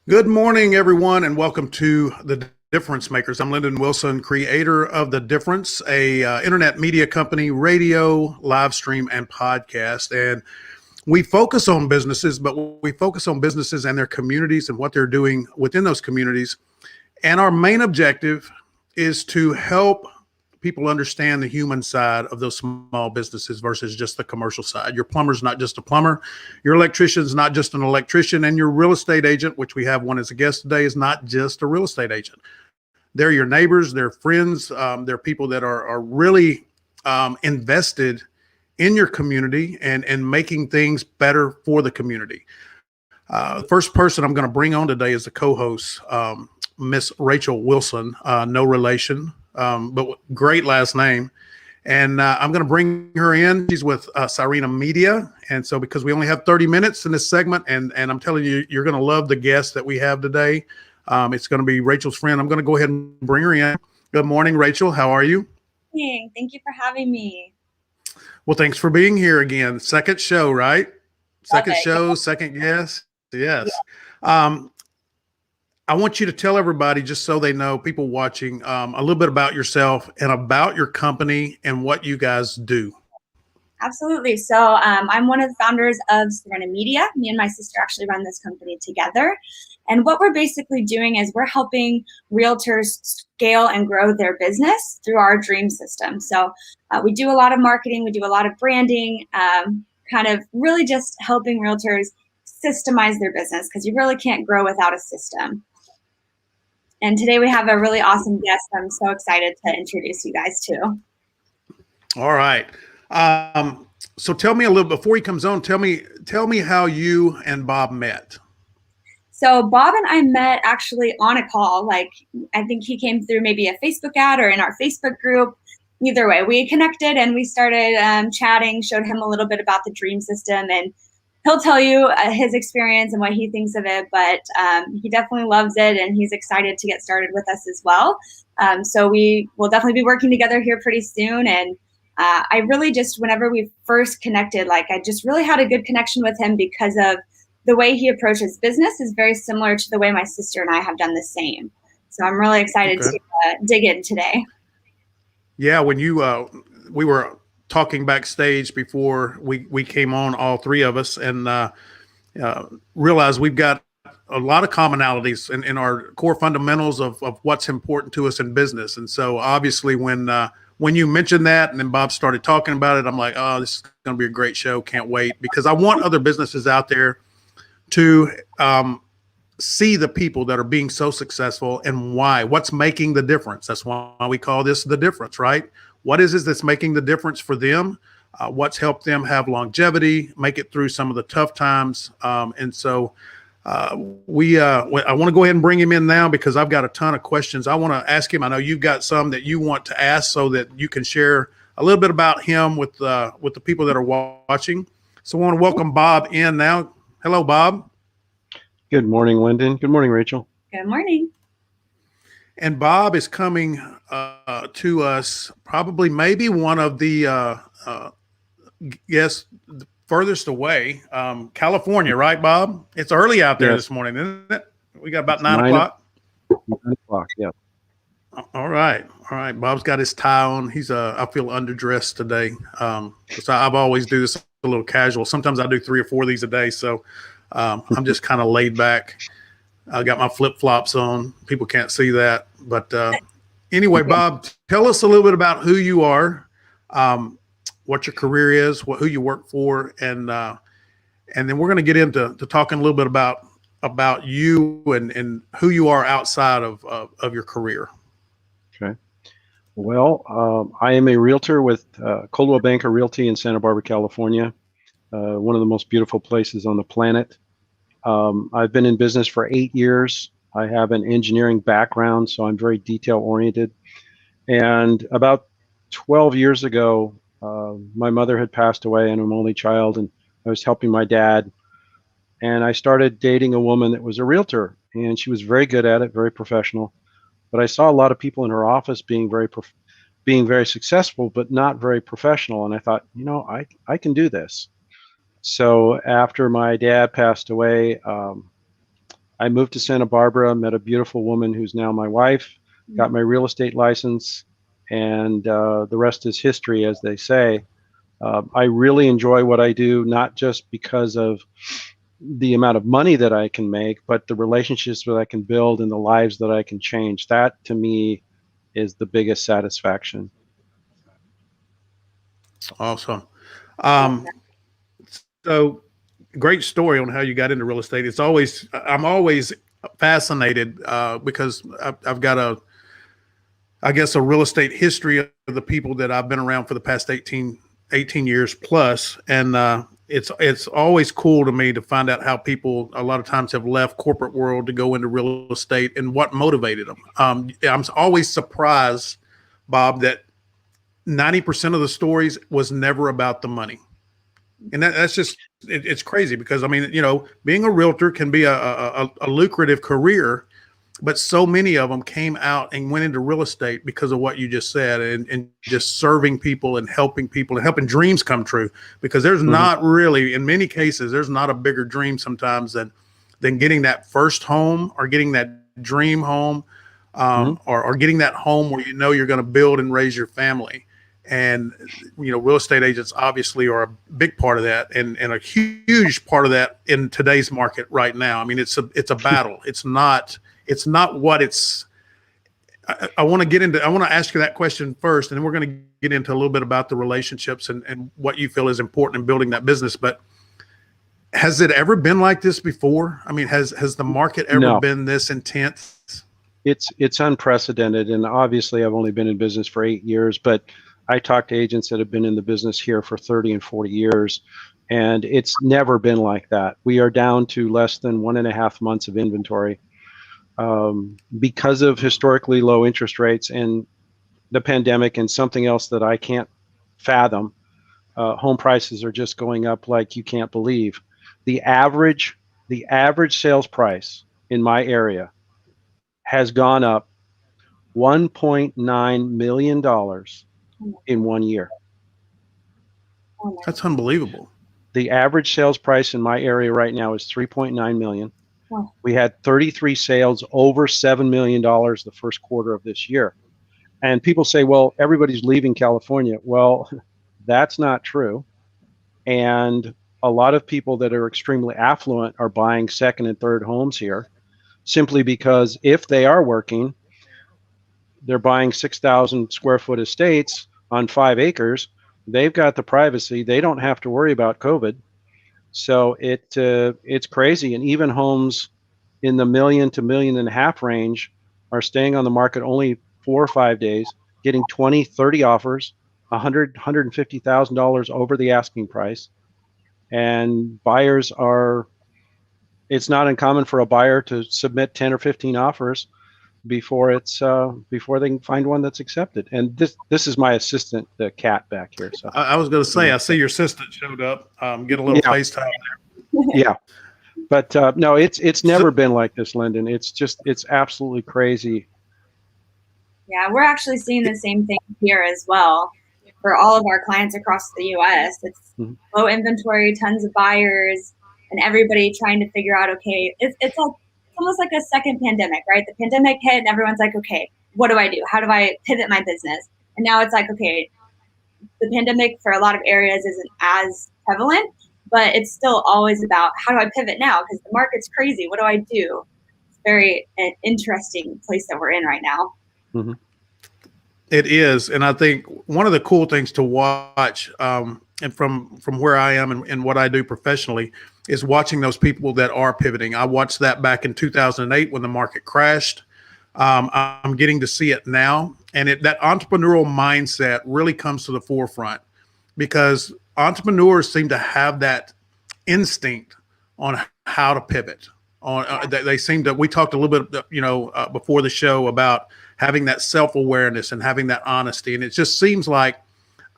Good morning, everyone, and welcome to The Difference Makers. I'm Lyndon Wilson, creator of The Difference, a internet media company, radio, live stream, and podcast. And we focus on businesses, but we focus on businesses and their communities and what they're doing within those communities. And our main objective is to help people understand the human side of those small businesses versus just the commercial side. Your plumber's not just a plumber. Your electrician's not just an electrician. And your real estate agent, which we have one as a guest today, is not just a real estate agent. They're your neighbors, they're friends, they're people that are really invested in your community and making things better for the community. The first person I'm going to bring on today is the co-host, Miss Rachel Wilson, no relation. But great last name. And I'm going to bring her in. She's with Sirena Media. And so because we only have 30 minutes in this segment, and I'm telling you, you're going to love the guest that we have today. It's going to be Rachel's friend. I'm going to go ahead and bring her in. Good morning, Rachel. How are you? Thank you for having me. Well, thanks for being here again. Second show, right? Second show, second guest. Yes. Yeah. I want you to tell everybody, just so they know, people watching, a little bit about yourself and about your company and what you guys do. Absolutely. So I'm one of the founders of Sirena Media. Me and my sister actually run this company together. And what we're basically doing is we're helping realtors scale and grow their business through our dream system. So we do a lot of marketing, we do a lot of branding, kind of really just helping realtors systemize their business, because you really can't grow without a system. And today we have a really awesome guest I'm so excited to introduce you guys to. All right. So tell me a little, before he comes on, tell me how you and Bob met. So Bob and I met actually on a call. Like, I think he came through maybe a Facebook ad or in our Facebook group. Either way, we connected and we started chatting, showed him a little bit about the dream system, and he'll tell you his experience and what he thinks of it, but he definitely loves it and he's excited to get started with us as well. So we will definitely be working together here pretty soon. And I really just, whenever we first connected, like I just really had a good connection with him because of the way he approaches business is very similar to the way my sister and I have done the same. So I'm really excited to dig in today. Yeah, when we were talking backstage before we came on, all three of us, and realized we've got a lot of commonalities in our core fundamentals of what's important to us in business. And so obviously when you mentioned that and then Bob started talking about it, I'm like, oh, this is going to be a great show. Can't wait, because I want other businesses out there to see the people that are being so successful and what's making the difference. That's why we call this The Difference, right? What is it that's making the difference for them? What's helped them have longevity, make it through some of the tough times? And so I want to go ahead and bring him in now, because I've got a ton of questions I want to ask him. I know you've got some that you want to ask so that you can share a little bit about him with the people that are watching. So I want to welcome Bob in now. Hello, Bob. Good morning, Lyndon. Good morning, Rachel. Good morning. And Bob is coming to us probably maybe one of the furthest away, California, right, Bob? It's early out there this morning, isn't it? We got about 9 o'clock. 9 o'clock, yeah. All right. Bob's got his tie on. He's I feel underdressed today. So I've always do this a little casual. Sometimes I do 3 or 4 of these a day. So I'm just kind of laid back. I got my flip-flops on. People can't see that. But anyway, Bob, tell us a little bit about who you are, what your career is, who you work for, and then we're going to get into talking a little bit about you and who you are outside of your career. Okay. Well, I am a realtor with Coldwell Banker Realty in Santa Barbara, California. one of the most beautiful places on the planet. I've been in business for 8 years. I have an engineering background, so I'm very detail oriented. And about 12 years ago, my mother had passed away, and I'm an only child, and I was helping my dad. And I started dating a woman that was a realtor, and she was very good at it, very professional. But I saw a lot of people in her office being very successful, but not very professional. And I thought, I can do this. So after my dad passed away, I moved to Santa Barbara, met a beautiful woman who's now my wife, got my real estate license, and the rest is history, as they say. I really enjoy what I do, not just because of the amount of money that I can make, but the relationships that I can build and the lives that I can change. That, to me, is the biggest satisfaction. Awesome. So great story on how you got into real estate. I'm always fascinated because I've got I guess a real estate history of the people that I've been around for the past 18 years plus. And it's always cool to me to find out how people a lot of times have left corporate world to go into real estate and what motivated them. I'm always surprised, Bob, that 90% of the stories was never about the money. And that's just, it's crazy because, I mean, being a realtor can be a lucrative career, but so many of them came out and went into real estate because of what you just said and just serving people and helping dreams come true. Because there's not really, in many cases, there's not a bigger dream sometimes than getting that first home or getting that dream home or getting that home where you're going to build and raise your family. And, real estate agents obviously are a big part of that and a huge part of that in today's market right now. I mean, it's a battle. It's not what it's, I want to ask you that question first, and then we're going to get into a little bit about the relationships and what you feel is important in building that business. But has it ever been like this before? I mean, has the market ever been this intense? It's unprecedented. And obviously I've only been in business for 8 years, but I talk to agents that have been in the business here for 30 and 40 years, and it's never been like that. We are down to less than 1.5 months of inventory because of historically low interest rates and the pandemic and something else that I can't fathom. Home prices are just going up like you can't believe. The average sales price in my area has gone up $1.9 million in 1 year. That's unbelievable. The average sales price in my area right now is $3.9 million. Wow. We had 33 sales over $7 million the first quarter of this year. And people say, well, everybody's leaving California. Well, that's not true. And a lot of people that are extremely affluent are buying second and third homes here simply because if they are working, they're buying 6,000 square foot estates on 5 acres. They've got the privacy. They don't have to worry about COVID. So it's crazy. And even homes in the $1 million to $1.5 million range are staying on the market only 4 or 5 days, getting 20, 30 offers, $150,000 over the asking price. And buyers it's not uncommon for a buyer to submit 10 or 15 offers before they can find one that's accepted. And this is my assistant, the cat back here. So I was going to say, I see your assistant showed up. Get a little FaceTime there. Yeah, but no, it's never been like this, Lyndon. It's absolutely crazy. Yeah, we're actually seeing the same thing here as well for all of our clients across the U.S. It's low inventory, tons of buyers, and everybody trying to figure out, okay, it's almost like a second pandemic, right? The pandemic hit and everyone's like, okay, what do I do? How do I pivot my business? And now it's like, okay, the pandemic for a lot of areas isn't as prevalent, but it's still always about how do I pivot now? Because the market's crazy. What do I do? It's very an interesting place that we're in right now. Mm-hmm. It is. And I think one of the cool things to watch and from where I am and what I do professionally is watching those people that are pivoting. I watched that back in 2008 when the market crashed. I'm getting to see it now. And that entrepreneurial mindset really comes to the forefront because entrepreneurs seem to have that instinct on how to pivot. On they seem to. We talked a little bit, before the show about having that self-awareness and having that honesty, and it just seems like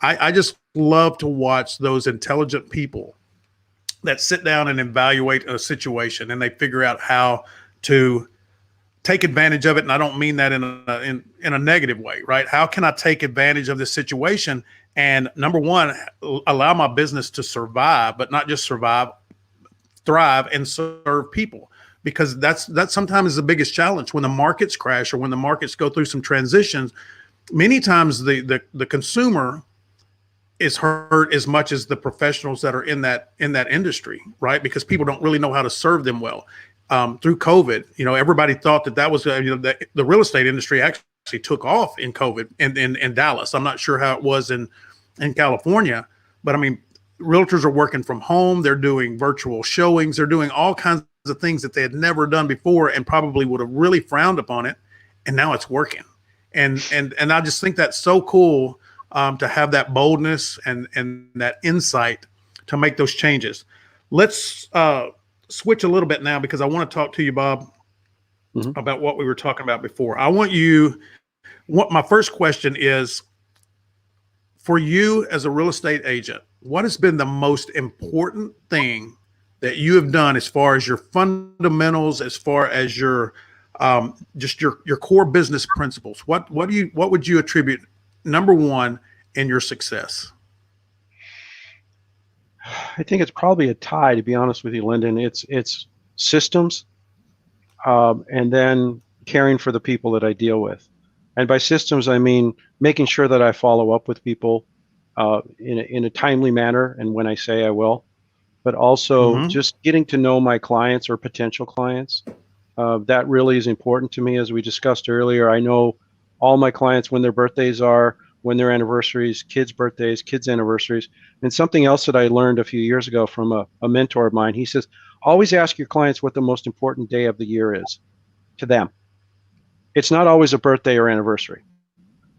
I just love to watch those intelligent people that sit down and evaluate a situation, and they figure out how to take advantage of it. And I don't mean that in a negative way, right? How can I take advantage of this situation? And number one, allow my business to survive, but not just survive, thrive and serve people. Because that sometimes is the biggest challenge when the markets crash or when the markets go through some transitions. Many times the consumer is hurt as much as the professionals that are in that industry, right? Because people don't really know how to serve them well. Through COVID, everybody thought that was the real estate industry actually took off in COVID in Dallas. I'm not sure how it was in California, but I mean, realtors are working from home. They're doing virtual showings. They're doing all kinds of things that they had never done before and probably would have really frowned upon it. And now it's working. And I just think that's so cool to have that boldness and that insight to make those changes. Let's switch a little bit now because I want to talk to you, Bob, about what we were talking about before. My first question is, for you as a real estate agent, what has been the most important thing that you have done as far as your fundamentals, as far as your just your core business principles? What would you attribute number one in your success? I think it's probably a tie, to be honest with you, Lyndon. It's systems, and then caring for the people that I deal with. And by systems, I mean making sure that I follow up with people in a timely manner, and when I say I will, but also just getting to know my clients or potential clients. That really is important to me. As we discussed earlier, I know all my clients when their birthdays are, when their anniversaries, kids' birthdays, kids' anniversaries. And something else that I learned a few years ago from a mentor of mine, he says, always ask your clients what the most important day of the year is to them. It's not always a birthday or anniversary.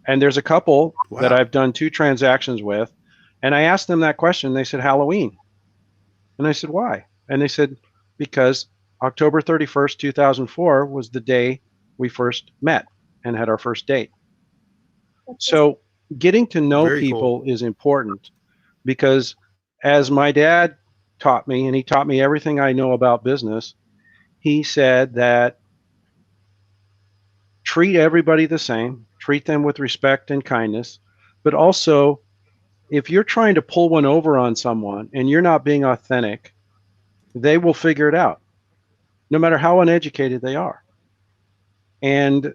And there's a couple that I've done 2 transactions with, and I asked them that question. They said, Halloween. And I said, why? And they said, because October 31st, 2004 was the day we first met and had our first date. So getting to know people is important, because as my dad taught me, and he taught me everything I know about business, he said that treat everybody the same, treat them with respect and kindness, but also if you're trying to pull one over on someone and you're not being authentic, they will figure it out, no matter how uneducated they are. And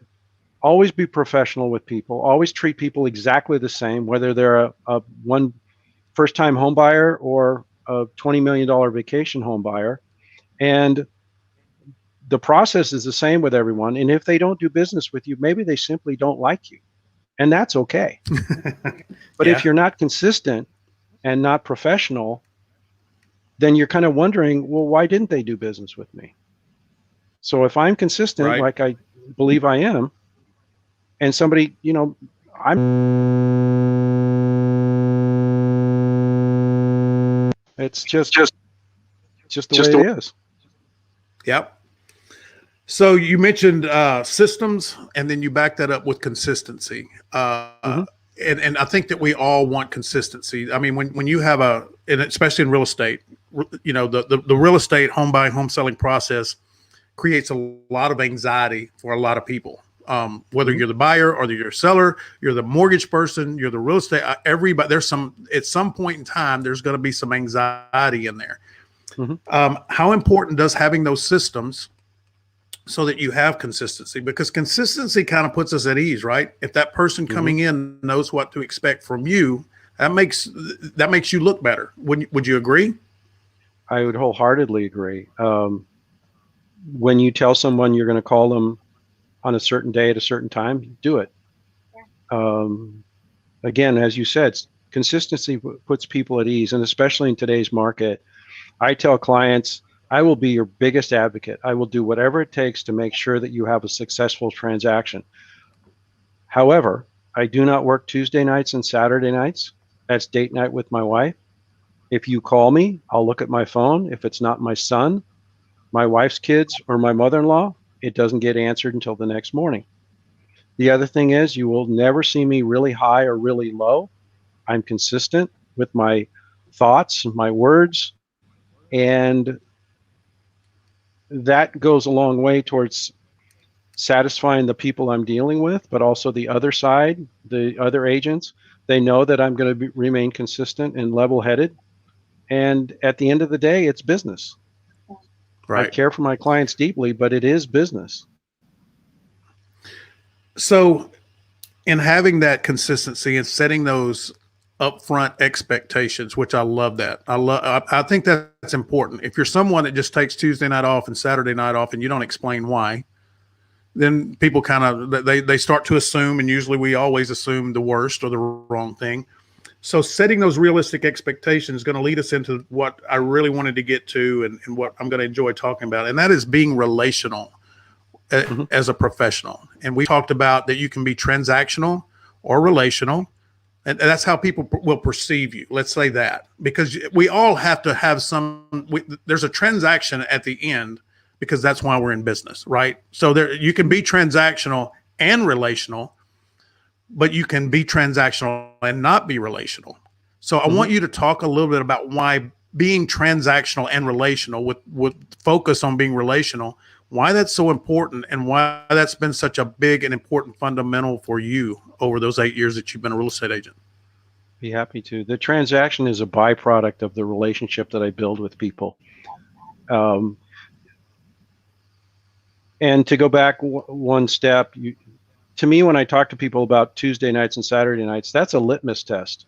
always be professional with people. Always treat people exactly the same, whether they're a one first-time home buyer or a $20 million vacation home buyer. And the process is the same with everyone. And if they don't do business with you, maybe they simply don't like you. And that's okay. But if you're not consistent and not professional, then you're kind of wondering, well, why didn't they do business with me? So if I'm consistent, like I believe I am, and somebody, it's just the way it is. Yep. So you mentioned systems, and then you back that up with consistency. And I think that we all want consistency. I mean, when you have and especially in real estate, the real estate home buying, home selling process creates a lot of anxiety for a lot of people. Whether you're the buyer or you're a seller, you're the mortgage person, you're the real estate, everybody, at some point in time, there's going to be some anxiety in there. How important does having those systems so that you have consistency? Because consistency kind of puts us at ease, right? If that person coming in knows what to expect from you, that makes you look better. Would you agree? I would wholeheartedly agree. When you tell someone you're going to call them on a certain day at a certain time, do it. Again, as you said, consistency puts people at ease, and especially in today's market, I tell clients, I will be your biggest advocate. I will do whatever it takes to make sure that you have a successful transaction. However, I do not work Tuesday nights and Saturday nights. That's date night with my wife. If you call me, I'll look at my phone. If it's not my son, my wife's kids, or my mother-in-law, it doesn't get answered until the next morning. The other thing is, you will never see me really high or really low. I'm consistent with my thoughts, my words, and that goes a long way towards satisfying the people I'm dealing with, but also the other side, the other agents. They know that I'm going to remain consistent and level-headed. And at the end of the day, it's business. Right. I care for my clients deeply, but it is business. So, in having that consistency and setting those upfront expectations, which I love that. I think that's important. If you're someone that just takes Tuesday night off and Saturday night off and you don't explain why, then people kind of they start to assume, and usually we always assume the worst or the wrong thing. So setting those realistic expectations is going to lead us into what I really wanted to get to and what I'm going to enjoy talking about, and that is being relational as a professional. And we talked about that you can be transactional or relational, and that's how people will perceive you. Let's say that, because we all have to have there's a transaction at the end, because that's why we're in business, right? So there, you can be transactional and relational, but you can be transactional and not be relational. So I want you to talk a little bit about why being transactional and relational with focus on being relational, why that's so important and why that's been such a big and important fundamental for you over those 8 years that you've been a real estate agent. Be happy to. The transaction is a byproduct of the relationship that I build with people. And to go back one step, to me, when I talk to people about Tuesday nights and Saturday nights, that's a litmus test,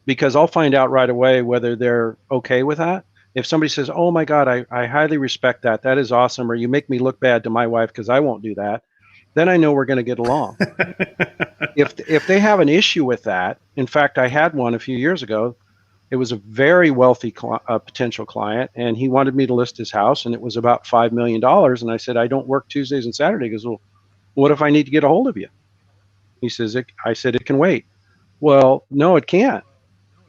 because I'll find out right away whether they're okay with that. If somebody says, oh my God, I highly respect that, that is awesome, or you make me look bad to my wife because I won't do that, then I know we're going to get along. If they have an issue with that, in fact, I had one a few years ago. It was a very wealthy potential client, and he wanted me to list his house, and it was about $5 million. And I said, I don't work Tuesdays and Saturdays. He goes, well, what if I need to get a hold of you? He says, I said, it can wait. Well, no, it can't.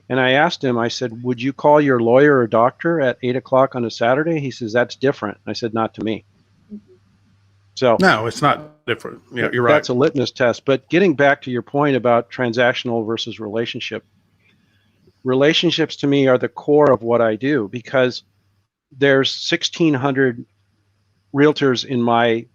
And I asked him, I said, would you call your lawyer or doctor at 8 o'clock on a Saturday? He says, that's different. I said, not to me. So no, it's not different. Yeah, you're right. That's a litmus test. But getting back to your point about transactional versus relationship, relationships to me are the core of what I do, because there's 1,600 realtors in my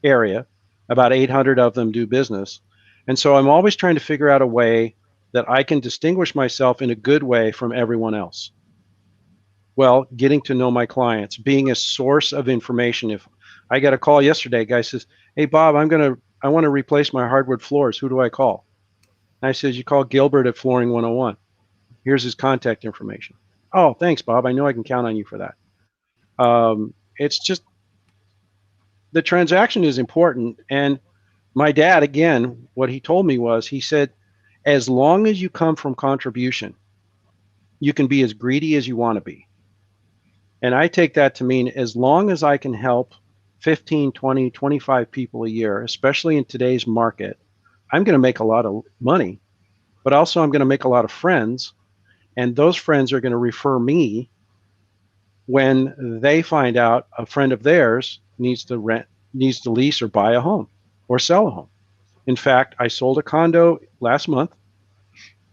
area. About 800 of them do business. And so I'm always trying to figure out a way that I can distinguish myself in a good way from everyone else. Well, getting to know my clients, being a source of information. If I got a call yesterday, a guy says, hey, Bob, I want to replace my hardwood floors. Who do I call? And I said, you call Gilbert at Flooring 101. Here's his contact information. Oh, thanks, Bob. I know I can count on you for that. It's just, the transaction is important. And my dad, again, what he told me was, he said, as long as you come from contribution, you can be as greedy as you want to be. And I take that to mean, as long as I can help 15, 20, 25 people a year, especially in today's market, I'm going to make a lot of money, but also I'm going to make a lot of friends. And those friends are going to refer me when they find out a friend of theirs needs to lease or buy a home or sell a home. In fact, I sold a condo last month.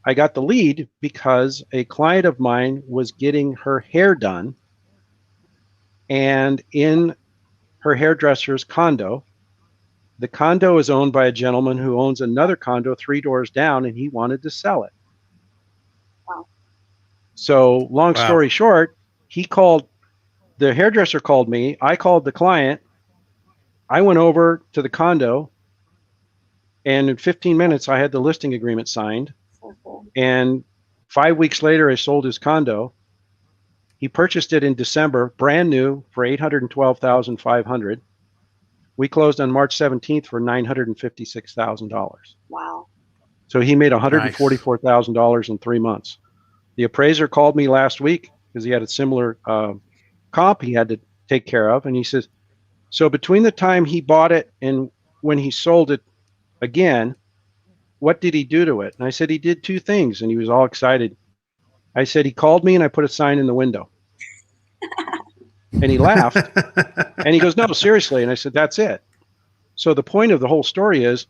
I got the lead because a client of mine was getting her hair done, and in her hairdresser's condo, the condo is owned by a gentleman who owns another condo 3 doors down, and he wanted to sell it. Wow. So long story short, the hairdresser called me, I called the client, I went over to the condo, and in 15 minutes I had the listing agreement signed. And 5 weeks later, I sold his condo. He purchased it in December, brand new, for $812,500. We closed on March 17th for $956,000. Wow. So he made $144,000 in 3 months. The appraiser called me last week because he had a similar comp he had to take care of. And he says, so between the time he bought it and when he sold it again, what did he do to it? And I said, he did 2 things. And he was all excited. I said, he called me and I put a sign in the window. And he laughed and he goes, no, seriously. And I said, that's it. So the point of the whole story is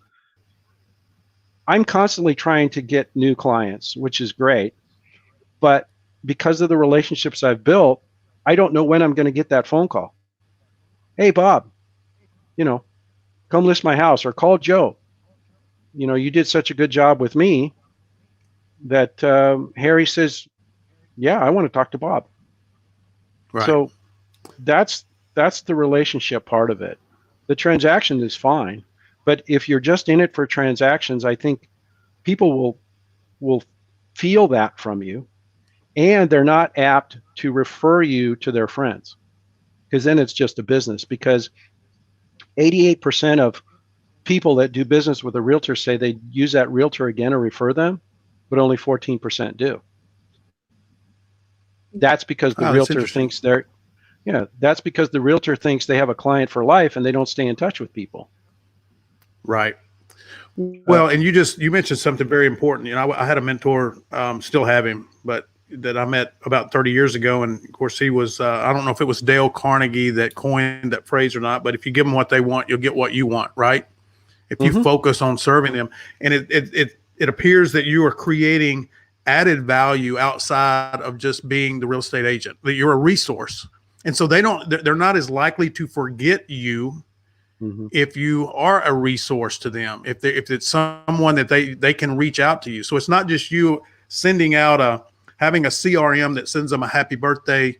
I'm constantly trying to get new clients, which is great. But because of the relationships I've built, I don't know when I'm going to get that phone call. Hey, Bob, come list my house, or call Joe. You did such a good job with me that Harry says, yeah, I want to talk to Bob. Right. So that's the relationship part of it. The transaction is fine, but if you're just in it for transactions, I think people will feel that from you, and they're not apt to refer you to their friends, because then it's just a business. Because 88% of people that do business with a realtor say they use that realtor again or refer them, but only 14% do. That's because the Oh, that's realtor interesting. thinks that's because the realtor thinks they have a client for life and they don't stay in touch with people. Right. Well, and you mentioned something very important. I had a mentor, still have him, but that I met about 30 years ago. And of course he was, I don't know if it was Dale Carnegie that coined that phrase or not, but if you give them what they want, you'll get what you want. Right. If you focus on serving them, and it appears that you are creating added value outside of just being the real estate agent, that you're a resource. And so they're not as likely to forget you if you are a resource to them, if it's someone that they can reach out to you. So it's not just you sending out having a CRM that sends them a happy birthday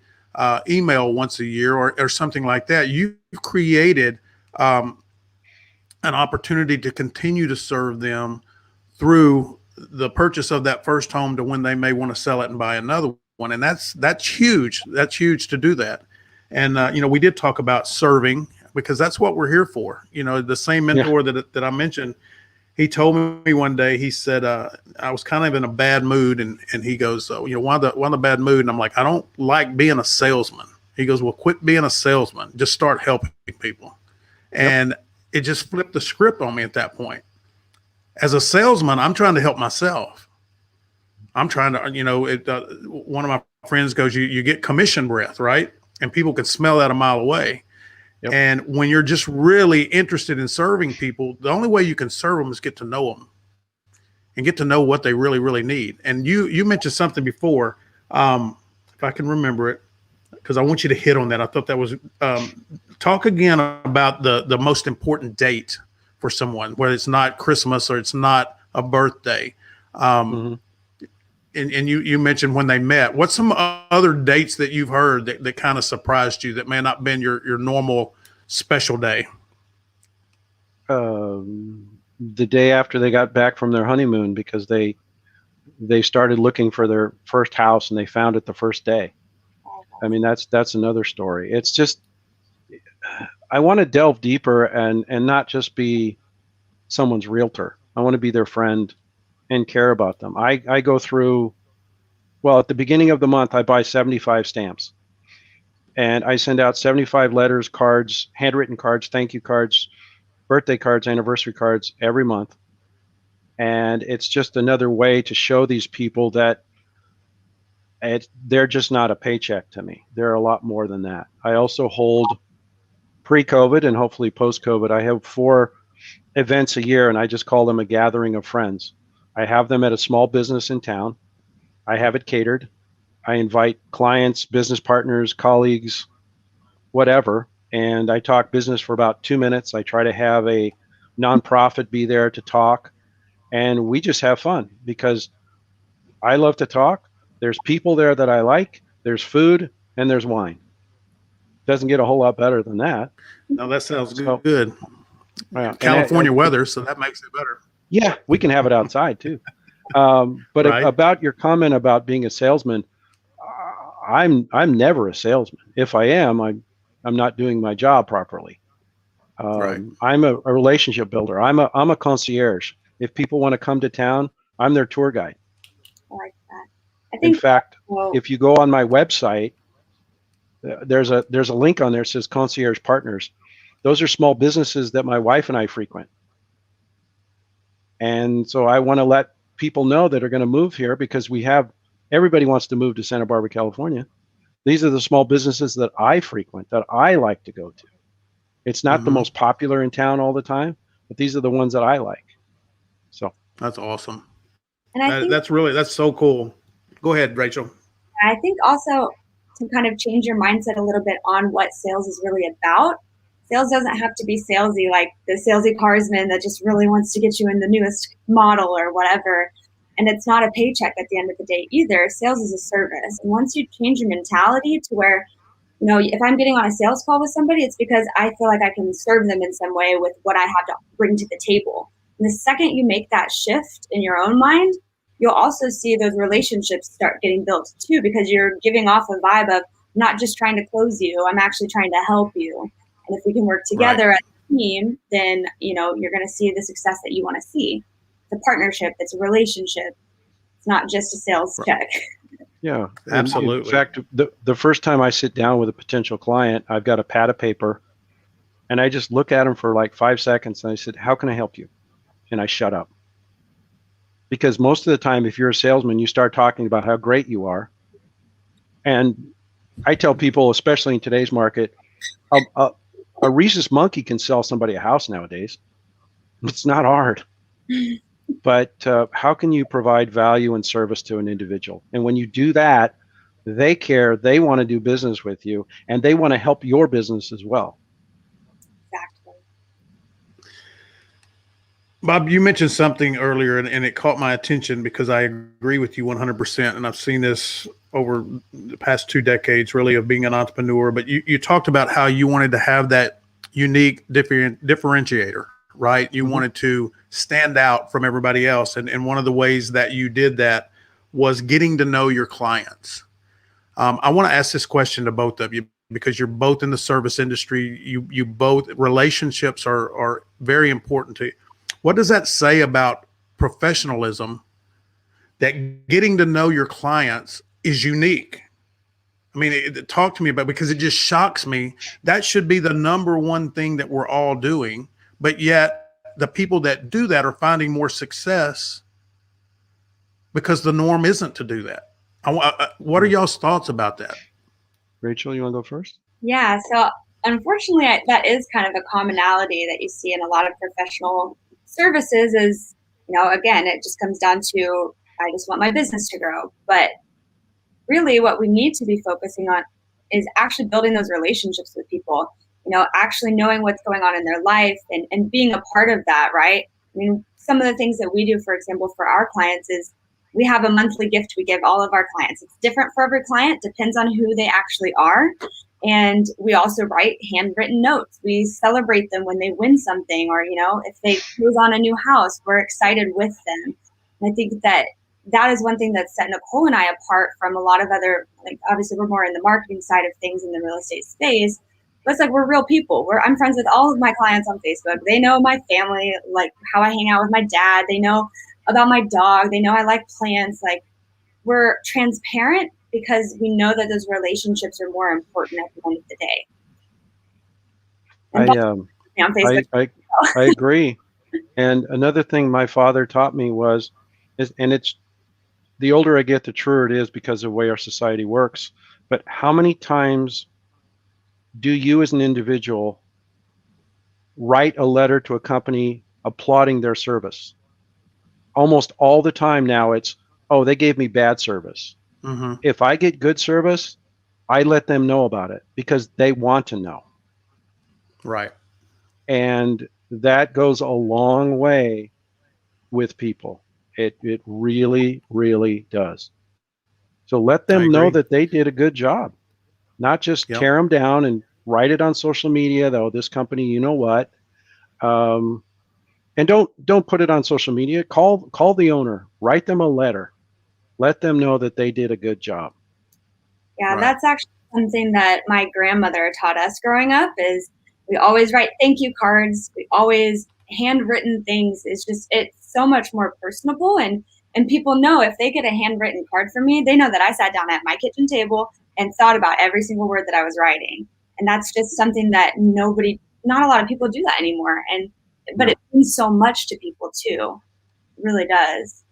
email once a year or something like that. You've created an opportunity to continue to serve them through the purchase of that first home to when they may want to sell it and buy another one. And that's huge. That's huge to do that. And, we did talk about serving, because that's what we're here for. The same mentor that I mentioned, he told me one day, he said, I was kind of in a bad mood. And he goes, why the bad mood? And I'm like, I don't like being a salesman. He goes, well, quit being a salesman. Just start helping people. And it just flipped the script on me at that point. As a salesman, I'm trying to help myself. I'm trying to, one of my friends goes, you get commission breath, right? And people can smell that a mile away. Yep. And when you're just really interested in serving people, the only way you can serve them is get to know them and get to know what they really, really need. And you mentioned something before, if I can remember it, because I want you to hit on that. I thought that was, talk again about the most important date for someone, whether it's not Christmas or it's not a birthday. And you mentioned when they met. What's some other dates that you've heard that kind of surprised you that may not been your normal special day? The day after they got back from their honeymoon, because they started looking for their first house and they found it the first day. I mean, that's another story. It's just, I want to delve deeper and not just be someone's realtor. I want to be their friend and care about them. I go through, well, at the beginning of the month, I buy 75 stamps. And I send out 75 letters, cards, handwritten cards, thank you cards, birthday cards, anniversary cards every month. And it's just another way to show these people that they're just not a paycheck to me. They're a lot more than that. I also hold pre-COVID and hopefully post-COVID, I have 4 events a year, and I just call them a gathering of friends. I have them at a small business in town. I have it catered. I invite clients, business partners, colleagues, whatever, and I talk business for about 2 minutes. I try to have a nonprofit be there to talk, and we just have fun because I love to talk. There's people there that I like, there's food, and there's wine. Doesn't get a whole lot better than that. No, that sounds good. California weather, so that makes it better. Yeah, we can have it outside too. But right. About your comment about being a salesman, I'm never a salesman. If I am, I'm not doing my job properly. Right. I'm a relationship builder. I'm a concierge. If people want to come to town, I'm their tour guide. I like that. I think, in fact, if you go on my website, there's a link on there that says Concierge Partners. Those are small businesses that my wife and I frequent. And so I want to let people know that are going to move here, because we have Everybody wants to move to Santa Barbara, California. These are the small businesses that I frequent, that I like to go to. It's not the most popular in town all the time, but these are the ones that I like. So that's awesome. And I think that's so cool. Go ahead, Rachel. I think also to kind of change your mindset a little bit on what sales is really about. Sales doesn't have to be salesy, like the salesy carsman that just really wants to get you in the newest model or whatever. And it's not a paycheck at the end of the day either. Sales is a service. And once you change your mentality to where, you know, if I'm getting on a sales call with somebody, it's because I feel like I can serve them in some way with what I have to bring to the table. And the second you make that shift in your own mind, you'll also see those relationships start getting built too, because you're giving off a vibe of not just trying to close you, I'm actually trying to help you. And if we can work together as a team, then, you know, you're going to see the success that you want to see. It's a partnership. It's a relationship. It's not just a sales check. Yeah, absolutely. In fact, the first time I sit down with a potential client, I've got a pad of paper and I just look at them for like 5 seconds and I said, how can I help you? And I shut up. Because most of the time, if you're a salesman, you start talking about how great you are. And I tell people, especially in today's market, a rhesus monkey can sell somebody a house nowadays. It's not hard. But how can you provide value and service to an individual? And when you do that, they care, they want to do business with you, and they want to help your business as well. Exactly. Bob, you mentioned something earlier, and it caught my attention because I agree with you 100%. And I've seen this over the past 2 decades, really, of being an entrepreneur. But you talked about how you wanted to have that unique differentiator, right? You wanted to stand out from everybody else. And one of the ways that you did that was getting to know your clients. I want to ask this question to both of you because you're both in the service industry. You both, relationships are very important to you. What does that say about professionalism, that getting to know your clients is unique? I mean, talk to me about, because it just shocks me. That should be the number one thing that we're all doing, but yet the people that do that are finding more success because the norm isn't to do that. What are y'all's thoughts about that? Rachel, you want to go first? Yeah, so unfortunately, that is kind of a commonality that you see in a lot of professional services is, you know, again, it just comes down to, I just want my business to grow. But really what we need to be focusing on is actually building those relationships with people, you know, actually knowing what's going on in their life and being a part of that, right? I mean, some of the things that we do, for example, for our clients is we have a monthly gift we give all of our clients. It's different for every client, depends on who they actually are. And we also write handwritten notes. We celebrate them when they win something, or, you know, if they close on a new house, we're excited with them. And I think that is one thing that set Nicole and I apart from a lot of other, like, obviously we're more in the marketing side of things in the real estate space, but it's like we're real people. I'm friends with all of my clients on Facebook. They know my family, like how I hang out with my dad. They know about my dog. They know I like plants. Like, we're transparent because we know that those relationships are more important at the end of the day. And on Facebook. I agree. And another thing my father taught me and it's, the older I get, the truer it is because of the way our society works. But how many times do you as an individual write a letter to a company applauding their service? Almost all the time now it's, oh, they gave me bad service. If I get good service, I let them know about it because they want to know. Right. And that goes a long way with people. It really, really does. So let them know that they did a good job, not just tear them down and write it on social media, though, this company, you know what? And don't put it on social media. Call the owner, write them a letter, let them know that they did a good job. Yeah, that's actually something that my grandmother taught us growing up is we always write thank you cards. We always handwritten things. It's so much more personable, and people know if they get a handwritten card from me, they know that I sat down at my kitchen table and thought about every single word that I was writing. And that's just something that not a lot of people do that anymore. But it means so much to people too. It really does.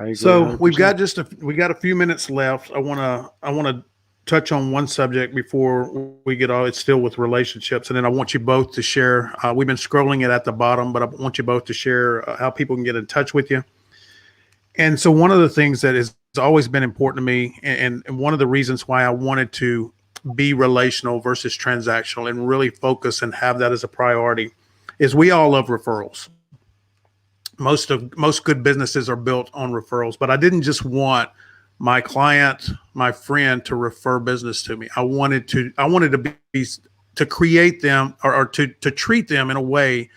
I agree So 100%. we got a few minutes left. I want to touch on one subject before we get all. It's still with relationships, and then I want you both to share. We've been scrolling it at the bottom, but I want you both to share how people can get in touch with you. And so one of the things that has always been important to me, and one of the reasons why I wanted to be relational versus transactional and really focus and have that as a priority, is we all love referrals. Most good businesses are built on referrals, but I didn't just want my client, my friend to refer business to me. I wanted to be to create them or to treat them in a way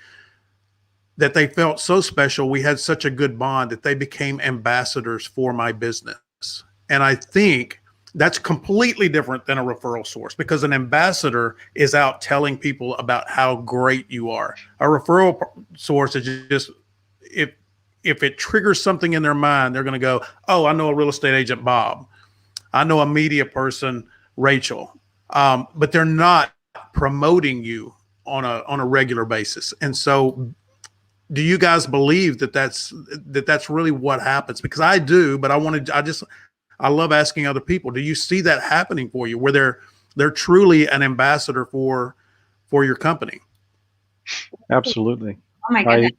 that they felt so special. We had such a good bond that they became ambassadors for my business. And I think that's completely different than a referral source, because an ambassador is out telling people about how great you are. A referral source is just, if it triggers something in their mind, they're going to go, oh, I know a real estate agent, Bob. I know a media person, Rachel. But they're not promoting you on a regular basis. And so do you guys believe that that's really what happens? Because I do, but I love asking other people, do you see that happening for you, where they're truly an ambassador for your company? Absolutely. Oh my goodness.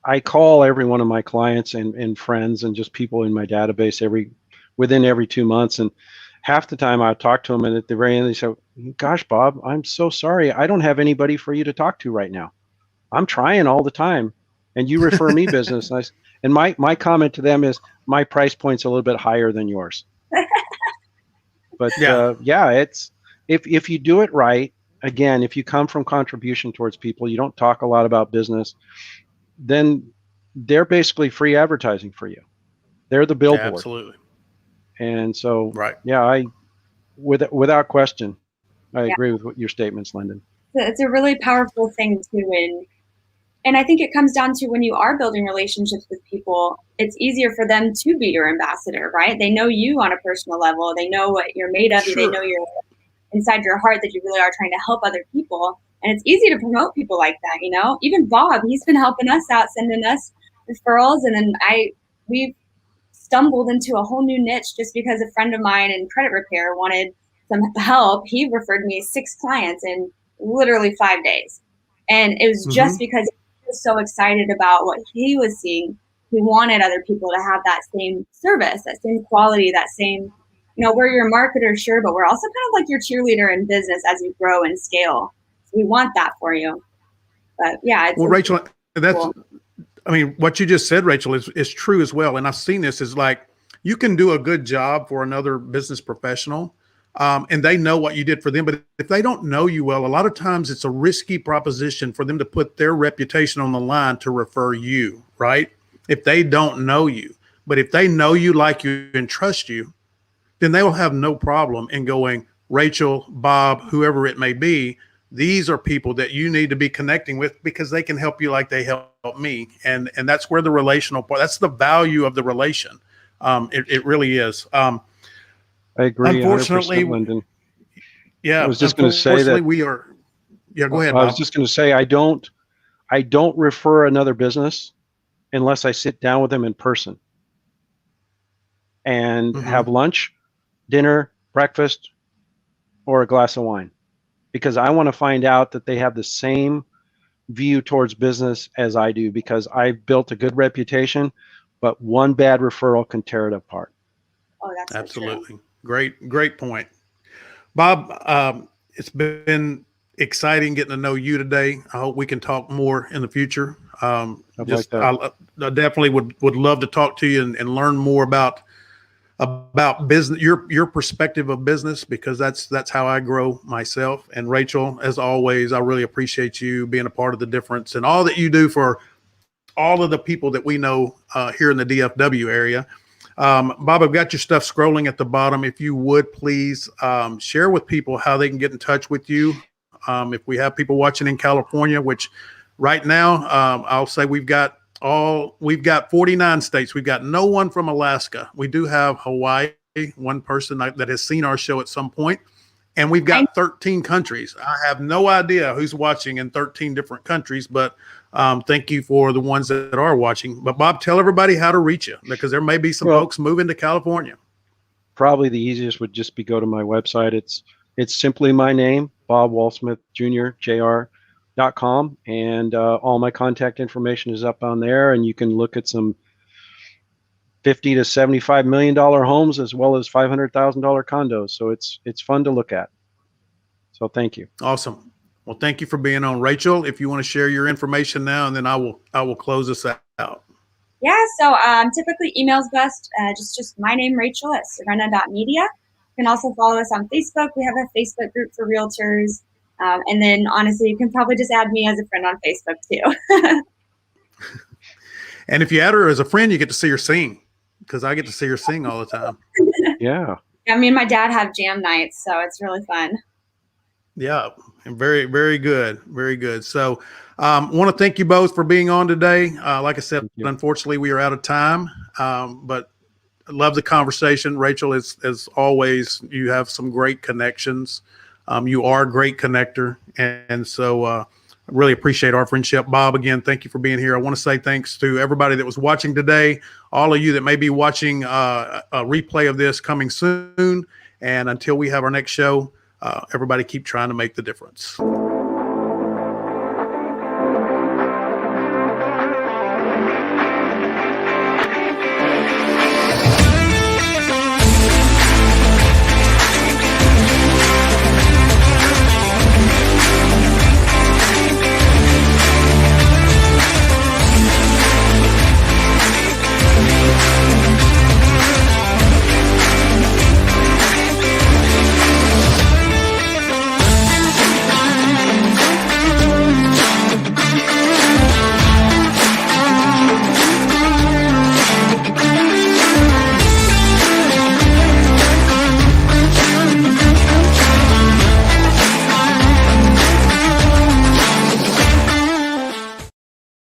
I call every one of my clients and friends and just people in my database within every 2 months, and half the time I talk to them, and at the very end they say, gosh, Bob, I'm so sorry, I don't have anybody for you to talk to right now. I'm trying all the time, and you refer me business. And my comment to them is, my price point's a little bit higher than yours. But it's if you do it right, again, if you come from contribution towards people, you don't talk a lot about business, then they're basically free advertising for you. They're the billboard. Absolutely. And so, right. Yeah, without question, I agree with your statements, Lyndon. It's a really powerful thing too. And I think it comes down to, when you are building relationships with people, it's easier for them to be your ambassador, right? They know you on a personal level. They know what you're made of. Sure. They know you're inside your heart, that you really are trying to help other people. And it's easy to promote people like that, you know? Even Bob, he's been helping us out, sending us referrals. And then we've stumbled into a whole new niche just because a friend of mine in credit repair wanted some help. He referred me 6 clients in literally 5 days. And it was just because he was so excited about what he was seeing. He wanted other people to have that same service, that same quality, that same, you know, we're your marketer, sure, but we're also kind of like your cheerleader in business as you grow and scale. So we want that for you. But yeah. Well, Rachel, cool. I mean, what you just said, Rachel, is true as well. And I've seen this, is like, you can do a good job for another business professional, and they know what you did for them. But if they don't know you well, a lot of times it's a risky proposition for them to put their reputation on the line to refer you, right? If they don't know you. But if they know you, like you, and trust you, then they will have no problem in going, Rachel, Bob, whoever it may be, these are people that you need to be connecting with, because they can help you like they help me. And that's where the relational part, that's the value of the relation. It really is. I agree. Unfortunately, 100%, Lyndon. Yeah. I was just going to say that we are. Yeah, go ahead, I Bob. was just going to say, I don't refer another business unless I sit down with them in person and have lunch, dinner, breakfast, or a glass of wine, because I want to find out that they have the same view towards business as I do, because I've built a good reputation, but one bad referral can tear it apart. Oh, that's absolutely. Great point. Bob, it's been exciting getting to know you today. I hope we can talk more in the future. I definitely would love to talk to you and learn more about business, your perspective of business, because that's how I grow myself. And Rachel, as always, I really appreciate you being a part of the difference and all that you do for all of the people that we know here in the DFW area. Bob, I've got your stuff scrolling at the bottom. If you would please share with people how they can get in touch with you. If we have people watching in California, which right now I'll say we've got 49 states. We've got no one from Alaska. We do have Hawaii, one person that has seen our show at some point. And we've got 13 countries. I have no idea who's watching in 13 different countries, but thank you for the ones that are watching. But Bob, tell everybody how to reach you, because there may be some folks moving to California. Probably the easiest would just be go to my website. It's simply my name, Bob Walsmith Jr. Jr.com, and all my contact information is up on there, and you can look at some $50 to $75 million homes as well as $500,000 condos. So it's fun to look at. So thank you. Awesome. Well, thank you for being on, Rachel. If you want to share your information now, and then I will close this out. Yeah, so typically email's best. Just my name, Rachel, at Sirena.media. You can also follow us on Facebook. We have a Facebook group for realtors. And then honestly, you can probably just add me as a friend on Facebook too. And if you add her as a friend, you get to see her sing, because I get to see her sing all the time. Yeah. Yeah, me and my dad have jam nights, so it's really fun. Yeah, and very, very good. Very good. So want to thank you both for being on today. Like I said, unfortunately, we are out of time, but I love the conversation. Rachel, as always, you have some great connections. You are a great connector. And so I really appreciate our friendship. Bob, again, thank you for being here. I want to say thanks to everybody that was watching today, all of you that may be watching a replay of this coming soon. And until we have our next show, everybody keep trying to make the difference.